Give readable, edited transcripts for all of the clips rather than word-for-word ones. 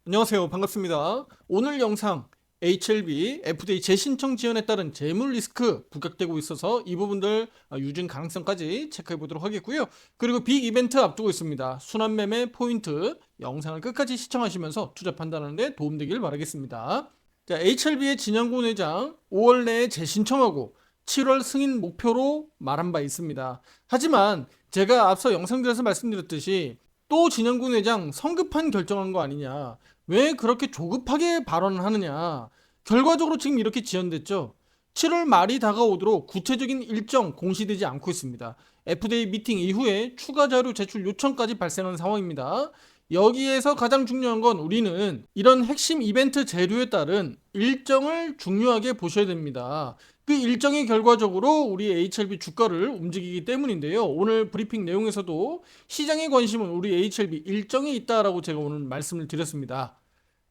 안녕하세요. 반갑습니다. 오늘 영상 HLB FDA 재신청 지연에 따른 재물 리스크 부각되고 있어서 이 부분들 유증 가능성까지 체크해 보도록 하겠고요. 그리고 빅 이벤트 앞두고 있습니다. 순환매매 포인트 영상을 끝까지 시청하시면서 투자 판단하는 데 도움되길 바라겠습니다. 자, HLB의 진영곤 회장 5월 내에 재신청하고 7월 승인 목표로 말한 바 있습니다. 하지만 제가 앞서 영상들에서 말씀드렸듯이 또 진영군 회장 성급한 결정한 거 아니냐, 왜 그렇게 조급하게 발언을 하느냐. 결과적으로 지금 이렇게 지연됐죠. 7월 말이 다가오도록 구체적인 일정 공시되지 않고 있습니다. FDA 미팅 이후에 추가 자료 제출 요청까지 발생한 상황입니다. 여기에서 가장 중요한 건 우리는 이런 핵심 이벤트 재료에 따른 일정을 중요하게 보셔야 됩니다. 그 일정이 결과적으로 우리 HLB 주가를 움직이기 때문인데요. 오늘 브리핑 내용에서도 시장의 관심은 우리 HLB 일정에 있다라고 제가 오늘 말씀을 드렸습니다.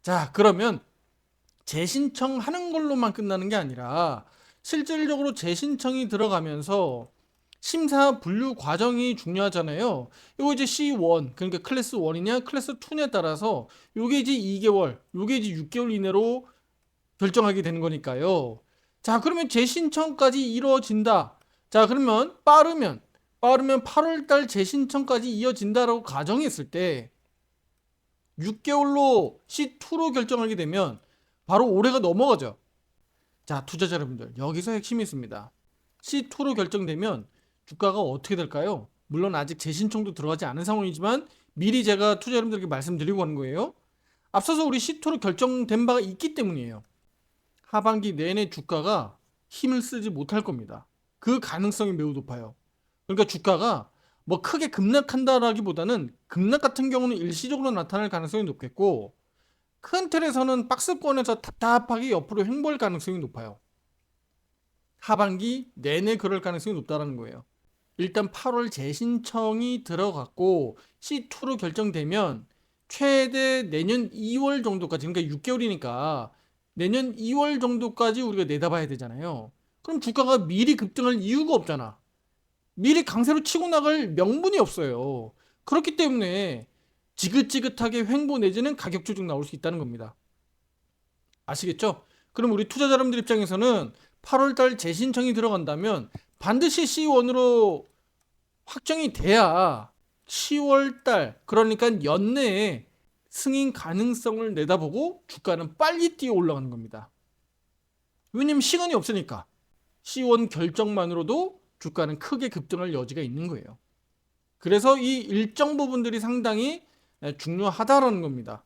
자, 그러면 재신청하는 걸로만 끝나는 게 아니라 실질적으로 재신청이 들어가면서 심사 분류 과정이 중요하잖아요. 이거 이제 C1, 그러니까 클래스 1이냐 클래스 2냐에 따라서 요게 이제 2개월, 요게 이제 6개월 이내로 결정하게 되는 거니까요. 자, 그러면 재신청까지 이루어진다. 자, 그러면 빠르면 8월 달 재신청까지 이어진다라고 가정했을 때 6개월로 C2로 결정하게 되면 바로 올해가 넘어가죠. 자, 투자자 여러분들, 여기서 핵심이 있습니다. C2로 결정되면 주가가 어떻게 될까요? 물론 아직 재신청도 들어가지 않은 상황이지만 미리 제가 투자 여러분들에게 말씀드리고 하는 거예요. 앞서서 우리 C2로 결정된 바가 있기 때문이에요. 하반기 내내 주가가 힘을 쓰지 못할 겁니다. 그 가능성이 매우 높아요. 그러니까 주가가 뭐 크게 급락한다라기보다는 급락 같은 경우는 일시적으로 나타날 가능성이 높겠고, 큰 틀에서는 박스권에서 답답하게 옆으로 횡보할 가능성이 높아요. 하반기 내내 그럴 가능성이 높다는 거예요. 일단 8월 재신청이 들어갔고 C2로 결정되면 최대 내년 2월 정도까지, 그러니까 6개월이니까 내년 2월 정도까지 우리가 내다봐야 되잖아요. 그럼 주가가 미리 급등할 이유가 없잖아. 미리 강세로 치고 나갈 명분이 없어요. 그렇기 때문에 지긋지긋하게 횡보 내지는 가격 조정 나올 수 있다는 겁니다. 아시겠죠? 그럼 우리 투자자 여러분들 입장에서는 8월달 재신청이 들어간다면 반드시 C1으로 확정이 돼야 10월달, 그러니까 연내에 승인 가능성을 내다보고 주가는 빨리 뛰어 올라가는 겁니다. 왜냐면 시간이 없으니까. C1 결정만으로도 주가는 크게 급등할 여지가 있는 거예요. 그래서 이 일정 부분들이 상당히 중요하다라는 겁니다.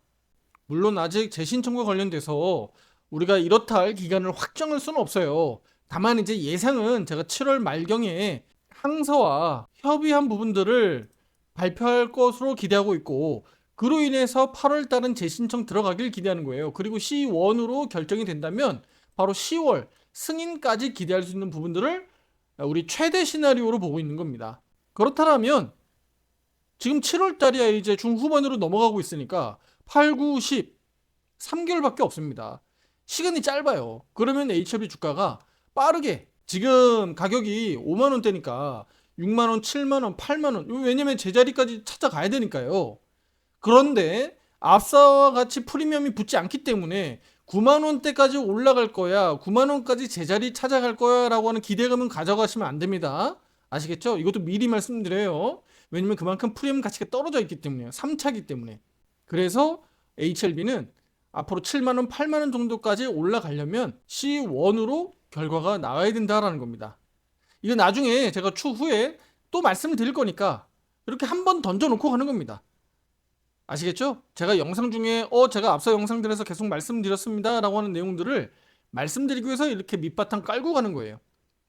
물론 아직 재신청과 관련돼서 우리가 이렇다 할 기간을 확정할 수는 없어요. 다만 이제 예상은 제가 7월 말경에 항서와 협의한 부분들을 발표할 것으로 기대하고 있고, 그로 인해서 8월 달은 재신청 들어가길 기대하는 거예요. 그리고 C1으로 결정이 된다면 바로 10월 승인까지 기대할 수 있는 부분들을 우리 최대 시나리오로 보고 있는 겁니다. 그렇다면 지금 7월 달이야 이제 중후반으로 넘어가고 있으니까 8, 9, 10 3개월밖에 없습니다. 시간이 짧아요. 그러면 HLB 주가가 빠르게, 지금 가격이 5만 원대니까 6만 원, 7만 원, 8만 원, 왜냐면 제자리까지 찾아가야 되니까요. 그런데 앞서와 같이 프리미엄이 붙지 않기 때문에 9만 원대까지 올라갈 거야, 9만 원까지 제자리 찾아갈 거야 라고 하는 기대감은 가져가시면 안 됩니다. 아시겠죠? 이것도 미리 말씀드려요. 왜냐면 그만큼 프리미엄 가치가 떨어져 있기 때문에요. 3차기 때문에. 그래서 HLB는 앞으로 7만 원, 8만 원 정도까지 올라가려면 C1으로 결과가 나와야 된다라는 겁니다. 이거 나중에 제가 추후에 또 말씀을 드릴 거니까 이렇게 한번 던져놓고 가는 겁니다. 아시겠죠? 제가 영상 중에 제가 앞서 영상들에서 계속 말씀드렸습니다 라고 하는 내용들을 말씀드리기 위해서 이렇게 밑바탕 깔고 가는 거예요.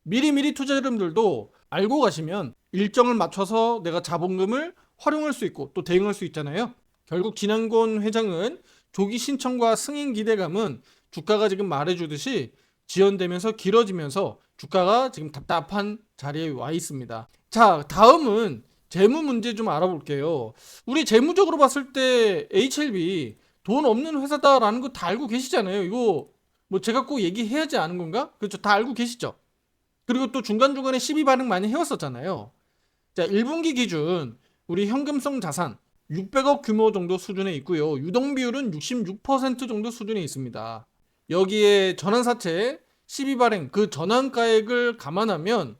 미리미리 투자 여러분들도 알고 가시면 일정을 맞춰서 내가 자본금을 활용할 수 있고 또 대응할 수 있잖아요. 결국 진양곤 회장은 조기 신청과 승인 기대감은 주가가 지금 말해주듯이 지연되면서 길어지면서 주가가 지금 답답한 자리에 와 있습니다. 자, 다음은 재무 문제 좀 알아볼게요. 우리 재무적으로 봤을 때 HLB 돈 없는 회사다라는 거 다 알고 계시잖아요. 이거 뭐 제가 꼭 얘기해야지 아는 건가? 그렇죠. 다 알고 계시죠. 그리고 또 중간중간에 시비 반응 많이 해왔었잖아요. 자, 1분기 기준 우리 현금성 자산 600억 규모 정도 수준에 있고요. 유동 비율은 66% 정도 수준에 있습니다. 여기에 전환사채 12발행 그 전환가액을 감안하면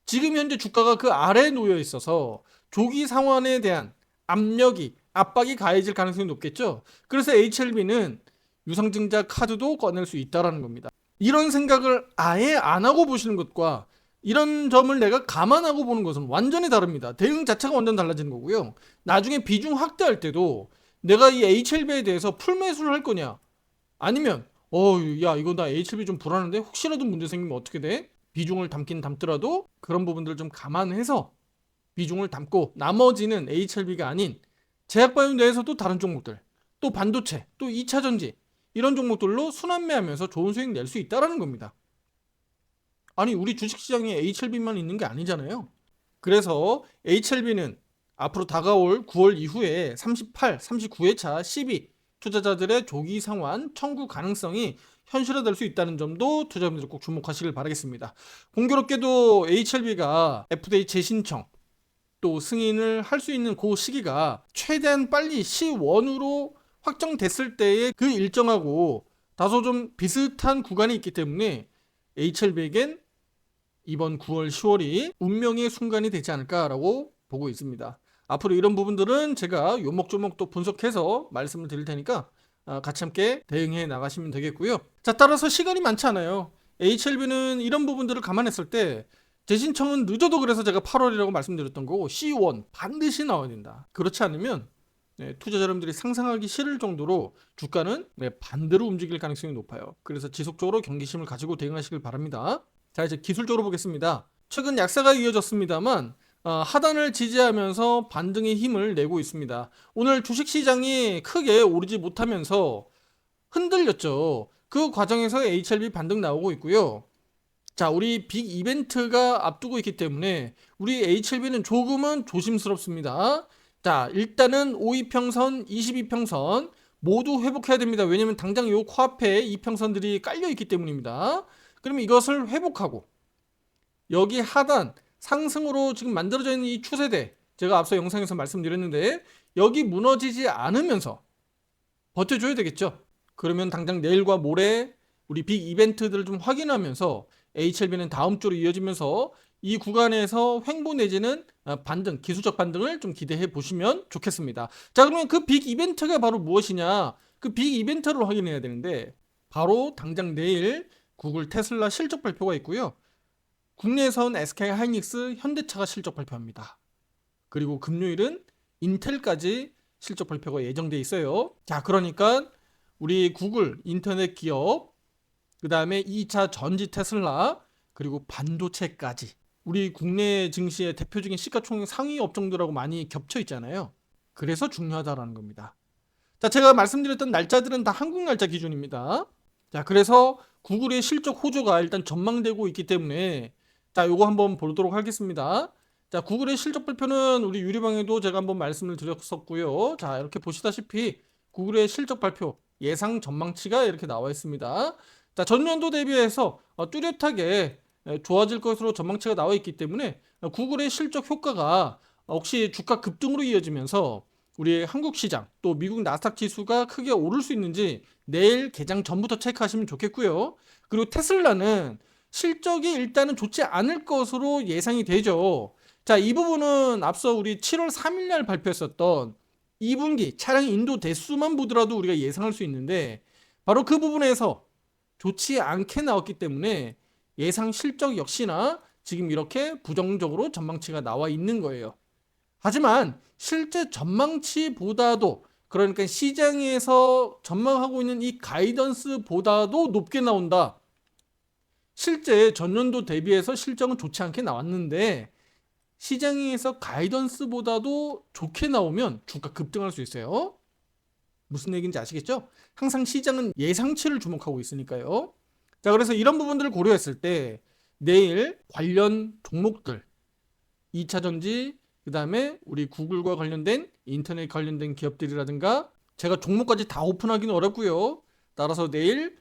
지금 현재 주가가 그 아래에 놓여 있어서 조기 상환에 대한 압박이 가해질 가능성이 높겠죠. 그래서 HLB는 유상증자 카드도 꺼낼 수 있다는 겁니다. 이런 생각을 아예 안 하고 보시는 것과 이런 점을 내가 감안하고 보는 것은 완전히 다릅니다. 대응 자체가 완전 달라지는 거고요. 나중에 비중 확대할 때도 내가 이 HLB에 대해서 풀매수를 할 거냐, 아니면 야 이거 나 HLB 좀 불안한데 혹시라도 문제 생기면 어떻게 돼? 비중을 담긴 담더라도 그런 부분들을 좀 감안해서 비중을 담고 나머지는 HLB가 아닌 제약바이오 내에서도 다른 종목들, 또 반도체, 또 2차전지 이런 종목들로 순환매하면서 좋은 수익 낼 수 있다는 겁니다. 아니 우리 주식시장에 HLB만 있는 게 아니잖아요. 그래서 HLB는 앞으로 다가올 9월 이후에 38, 39회차 12 투자자들의 조기 상환 청구 가능성이 현실화될 수 있다는 점도 투자자분들 꼭 주목하시길 바라겠습니다. 공교롭게도 HLB가 FDA 재신청 또 승인을 할 수 있는 그 시기가 최대한 빨리 C1으로 확정됐을 때의 그 일정하고 다소 좀 비슷한 구간이 있기 때문에 HLB에겐 이번 9월, 10월이 운명의 순간이 되지 않을까라고 보고 있습니다. 앞으로 이런 부분들은 제가 요목조목 또 분석해서 말씀을 드릴 테니까 같이 함께 대응해 나가시면 되겠고요. 자, 따라서 시간이 많지 않아요. HLB는 이런 부분들을 감안했을 때 재신청은 늦어도 그래서 제가 8월이라고 말씀드렸던 거고 C1 반드시 나와야 된다. 그렇지 않으면 투자자 여러분들이 상상하기 싫을 정도로 주가는 반대로 움직일 가능성이 높아요. 그래서 지속적으로 경계심을 가지고 대응하시길 바랍니다. 자, 이제 기술적으로 보겠습니다. 최근 약세가 이어졌습니다만 하단을 지지하면서 반등의 힘을 내고 있습니다. 오늘 주식시장이 크게 오르지 못하면서 흔들렸죠. 그 과정에서 HLB 반등 나오고 있고요. 자, 우리 빅 이벤트가 앞두고 있기 때문에 우리 HLB는 조금은 조심스럽습니다. 자, 일단은 5이평선, 22평선 모두 회복해야 됩니다. 왜냐면 당장 요 코앞에 이평선들이 깔려있기 때문입니다. 그러면 이것을 회복하고 여기 하단 상승으로 지금 만들어져 있는 이 추세대, 제가 앞서 영상에서 말씀드렸는데 여기 무너지지 않으면서 버텨줘야 되겠죠. 그러면 당장 내일과 모레 우리 빅 이벤트들을 좀 확인하면서 HLB는 다음 주로 이어지면서 이 구간에서 횡보 내지는 반등, 기술적 반등을 좀 기대해 보시면 좋겠습니다. 자, 그러면 그 빅 이벤트가 바로 무엇이냐? 그 빅 이벤트를 확인해야 되는데 바로 당장 내일 구글, 테슬라 실적 발표가 있고요. 국내에선 SK 하이닉스, 현대차가 실적 발표합니다. 그리고 금요일은 인텔까지 실적 발표가 예정돼 있어요. 자, 그러니까 우리 구글, 인터넷 기업, 그 다음에 2차 전지 테슬라, 그리고 반도체까지 우리 국내 증시의 대표적인 시가총액 상위 업종들하고 많이 겹쳐 있잖아요. 그래서 중요하다라는 겁니다. 자, 제가 말씀드렸던 날짜들은 다 한국 날짜 기준입니다. 자, 그래서 구글의 실적 호조가 일단 전망되고 있기 때문에 자, 요거 한번 보도록 하겠습니다. 자, 구글의 실적 발표는 우리 유리방에도 제가 한번 말씀을 드렸었고요. 자, 이렇게 보시다시피 구글의 실적 발표 예상 전망치가 이렇게 나와 있습니다. 자, 전년도 대비해서 뚜렷하게 좋아질 것으로 전망치가 나와 있기 때문에 구글의 실적 효과가 혹시 주가 급등으로 이어지면서 우리 한국 시장 또 미국 나스닥 지수가 크게 오를 수 있는지 내일 개장 전부터 체크하시면 좋겠고요. 그리고 테슬라는 실적이 일단은 좋지 않을 것으로 예상이 되죠. 자, 이 부분은 앞서 우리 7월 3일 날 발표했었던 2분기 차량 인도 대수만 보더라도 우리가 예상할 수 있는데 바로 그 부분에서 좋지 않게 나왔기 때문에 예상 실적 역시나 지금 이렇게 부정적으로 전망치가 나와 있는 거예요. 하지만 실제 전망치보다도, 그러니까 시장에서 전망하고 있는 이 가이던스보다도 높게 나온다. 실제 전년도 대비해서 실적은 좋지 않게 나왔는데 시장에서 가이던스보다도 좋게 나오면 주가 급등할 수 있어요. 무슨 얘기인지 아시겠죠? 항상 시장은 예상치를 주목하고 있으니까요. 자, 그래서 이런 부분들을 고려했을 때 내일 관련 종목들 2차전지, 그 다음에 우리 구글과 관련된 인터넷 관련된 기업들이라든가, 제가 종목까지 다 오픈하기는 어렵고요. 따라서 내일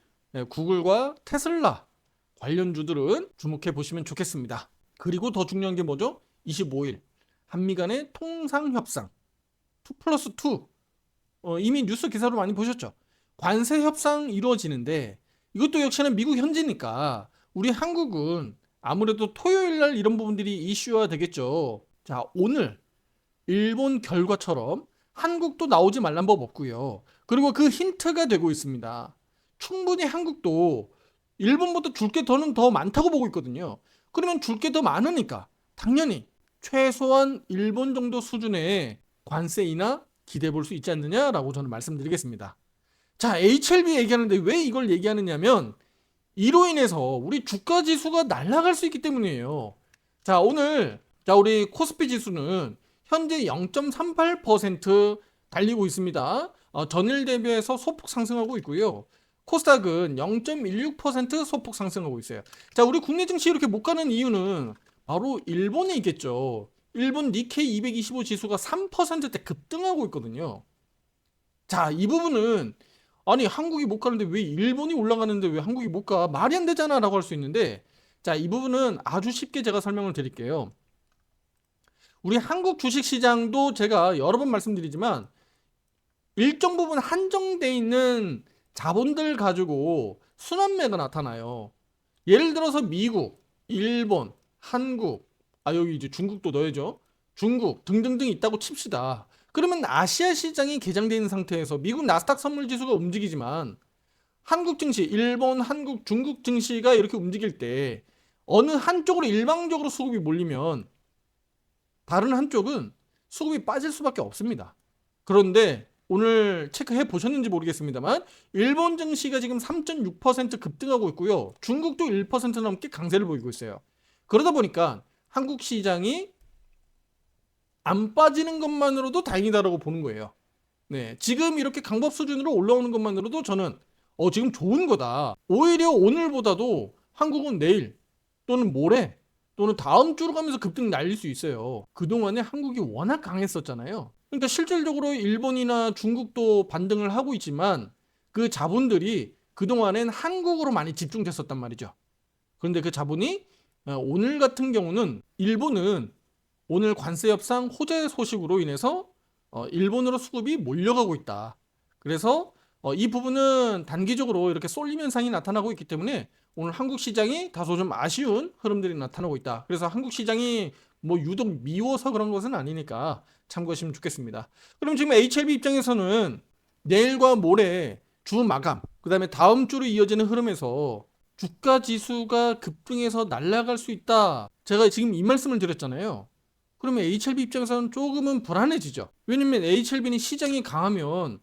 구글과 테슬라 관련주들은 주목해 보시면 좋겠습니다. 그리고 더 중요한 게 뭐죠? 25일 한미 간의 통상협상, 2 플러스 2 이미 뉴스 기사로 많이 보셨죠. 관세 협상 이루어지는데 이것도 역시나 미국 현지니까 우리 한국은 아무래도 토요일 날 이런 부분들이 이슈화 되겠죠. 자, 오늘 일본 결과처럼 한국도 나오지 말란 법 없고요. 그리고 그 힌트가 되고 있습니다. 충분히 한국도 일본보다 줄 게 더는 더 많다고 보고 있거든요. 그러면 줄 게 더 많으니까 당연히 최소한 일본 정도 수준의 관세 인하 기대해 볼 수 있지 않느냐라고 저는 말씀드리겠습니다. 자, HLB 얘기하는데 왜 이걸 얘기하느냐면 이로 인해서 우리 주가 지수가 날아갈 수 있기 때문이에요. 자, 오늘 우리 코스피 지수는 현재 0.38% 달리고 있습니다. 전일 대비해서 소폭 상승하고 있고요. 코스닥은 0.16% 소폭 상승하고 있어요. 자, 우리 국내 증시 이렇게 못 가는 이유는 바로 일본에 있겠죠. 일본 니케이 225 지수가 3%대 급등하고 있거든요. 자, 이 부분은 아니 한국이 못 가는데 왜 일본이 올라가는데 왜 한국이 못 가? 말이 안 되잖아 라고 할 수 있는데, 자, 이 부분은 아주 쉽게 제가 설명을 드릴게요. 우리 한국 주식시장도 제가 여러 번 말씀드리지만 일정 부분 한정돼 있는 자본들 가지고 순환매가 나타나요. 예를 들어서 미국, 일본, 한국, 여기 이제 중국도 넣어야죠. 중국 등등등 있다고 칩시다. 그러면 아시아 시장이 개장되어 있는 상태에서 미국 나스닥 선물 지수가 움직이지만 한국 증시, 일본, 한국, 중국 증시가 이렇게 움직일 때 어느 한쪽으로 일방적으로 수급이 몰리면 다른 한쪽은 수급이 빠질 수밖에 없습니다. 그런데 오늘 체크해 보셨는지 모르겠습니다만 일본 증시가 지금 3.6% 급등하고 있고요. 중국도 1% 넘게 강세를 보이고 있어요. 그러다 보니까 한국 시장이 안 빠지는 것만으로도 다행이다라고 보는 거예요. 네, 지금 이렇게 강법 수준으로 올라오는 것만으로도 저는 지금 좋은 거다. 오히려 오늘보다도 한국은 내일 또는 모레 또는 다음 주로 가면서 급등 날릴 수 있어요. 그동안에 한국이 워낙 강했었잖아요. 그러니까 실질적으로 일본이나 중국도 반등을 하고 있지만 그 자본들이 그동안엔 한국으로 많이 집중됐었단 말이죠. 그런데 그 자본이 오늘 같은 경우는 일본은 오늘 관세 협상 호재 소식으로 인해서 일본으로 수급이 몰려가고 있다. 그래서 이 부분은 단기적으로 이렇게 쏠림 현상이 나타나고 있기 때문에 오늘 한국 시장이 다소 좀 아쉬운 흐름들이 나타나고 있다. 그래서 한국 시장이 뭐 유독 미워서 그런 것은 아니니까 참고하시면 좋겠습니다. 그럼 지금 HLB 입장에서는 내일과 모레 주 마감, 그 다음에 다음 주로 이어지는 흐름에서 주가 지수가 급등해서 날아갈 수 있다. 제가 지금 이 말씀을 드렸잖아요. 그러면 HLB 입장에서는 조금은 불안해지죠. 왜냐면 HLB는 시장이 강하면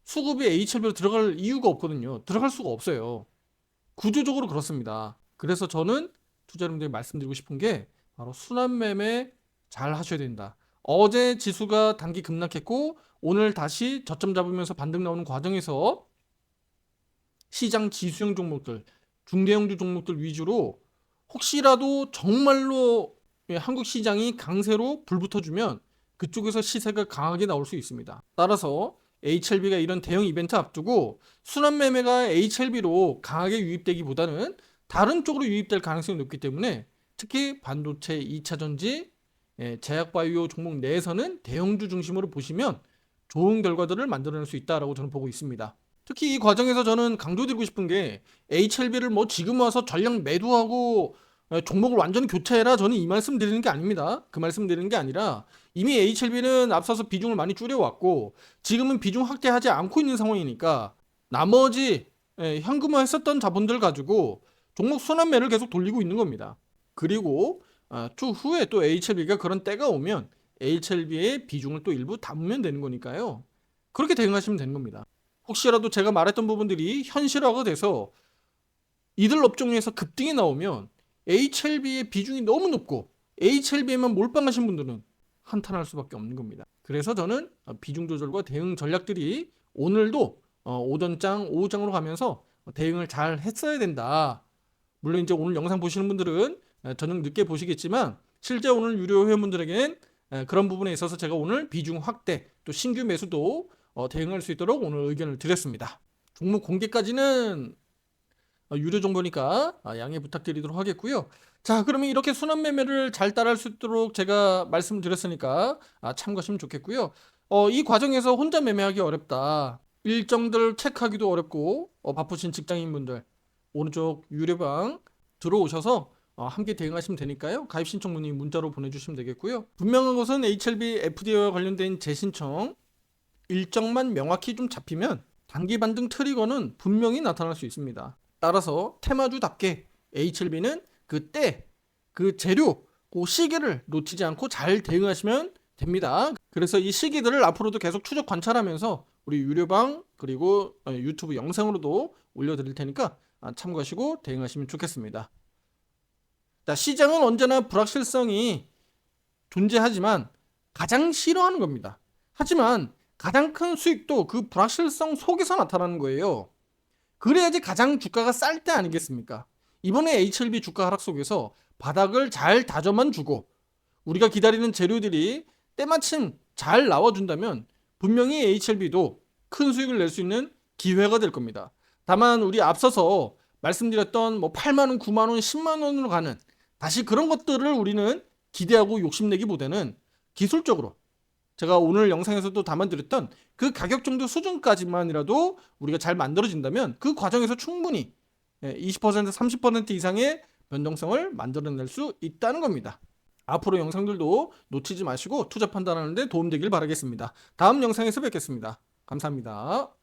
수급이 HLB로 들어갈 이유가 없거든요. 들어갈 수가 없어요. 구조적으로 그렇습니다. 그래서 저는 투자자분들이 말씀드리고 싶은 게 바로 순환매매 잘 하셔야 된다. 어제 지수가 단기 급락했고 오늘 다시 저점 잡으면서 반등 나오는 과정에서 시장 지수형 종목들, 중대형주 종목들 위주로 혹시라도 정말로 한국 시장이 강세로 불붙어주면 그쪽에서 시세가 강하게 나올 수 있습니다. 따라서 HLB가 이런 대형 이벤트 앞두고 순환매매가 HLB로 강하게 유입되기보다는 다른 쪽으로 유입될 가능성이 높기 때문에 특히 반도체, 2차전지, 제약바이오 종목 내에서는 대형주 중심으로 보시면 좋은 결과들을 만들어낼 수 있다고 저는 보고 있습니다. 특히 이 과정에서 저는 강조드리고 싶은 게 HLB를 뭐 지금 와서 전량 매도하고 종목을 완전히 교체해라, 저는 이 말씀 드리는 게 아닙니다. 그 말씀 드리는 게 아니라 이미 HLB는 앞서서 비중을 많이 줄여왔고 지금은 비중 확대하지 않고 있는 상황이니까 나머지 현금화 했었던 자본들 가지고 종목 순환매를 계속 돌리고 있는 겁니다. 그리고 추후에 또 HLB가 그런 때가 오면 HLB의 비중을 또 일부 담으면 되는 거니까요. 그렇게 대응하시면 되는 겁니다. 혹시라도 제가 말했던 부분들이 현실화가 돼서 이들 업종에서 급등이 나오면 HLB의 비중이 너무 높고 HLB에만 몰빵하신 분들은 한탄할 수밖에 없는 겁니다. 그래서 저는 비중 조절과 대응 전략들이 오늘도 오전장, 오후장으로 가면서 대응을 잘 했어야 된다. 물론 이제 오늘 영상 보시는 분들은 저녁 늦게 보시겠지만 실제 오늘 유료 회원분들에게는 그런 부분에 있어서 제가 오늘 비중 확대 또 신규 매수도 대응할 수 있도록 오늘 의견을 드렸습니다. 종목 공개까지는 유료 정보니까 양해 부탁드리도록 하겠고요. 자, 그러면 이렇게 순환 매매를 잘 따라할 수 있도록 제가 말씀드렸으니까 참고하시면 좋겠고요. 이 과정에서 혼자 매매하기 어렵다. 일정들 체크하기도 어렵고 바쁘신 직장인분들 오른쪽 유료방 들어오셔서 함께 대응하시면 되니까요. 가입 신청 문의 문자로 보내주시면 되겠고요. 분명한 것은 HLB FDA와 관련된 재신청 일정만 명확히 좀 잡히면 단기 반등 트리거는 분명히 나타날 수 있습니다. 따라서 테마주답게 HLB는 그 때, 그 재료, 그 시기를 놓치지 않고 잘 대응하시면 됩니다. 그래서 이 시기들을 앞으로도 계속 추적 관찰하면서 우리 유료방 그리고 유튜브 영상으로도 올려드릴 테니까 참고하시고 대응하시면 좋겠습니다. 자, 시장은 언제나 불확실성이 존재하지만 가장 싫어하는 겁니다. 하지만 가장 큰 수익도 그 불확실성 속에서 나타나는 거예요. 그래야지 가장 주가가 쌀 때 아니겠습니까? 이번에 HLB 주가 하락 속에서 바닥을 잘 다져만 주고 우리가 기다리는 재료들이 때마침 잘 나와준다면 분명히 HLB도 큰 수익을 낼 수 있는 기회가 될 겁니다. 다만 우리 앞서서 말씀드렸던 8만 원, 9만 원, 10만 원으로 가는 다시 그런 것들을 우리는 기대하고 욕심내기보다는 기술적으로 제가 오늘 영상에서도 담아드렸던 그 가격 정도 수준까지만이라도 우리가 잘 만들어진다면 그 과정에서 충분히 20% 30% 이상의 변동성을 만들어낼 수 있다는 겁니다. 앞으로 영상들도 놓치지 마시고 투자 판단하는 데 도움되길 바라겠습니다. 다음 영상에서 뵙겠습니다. 감사합니다.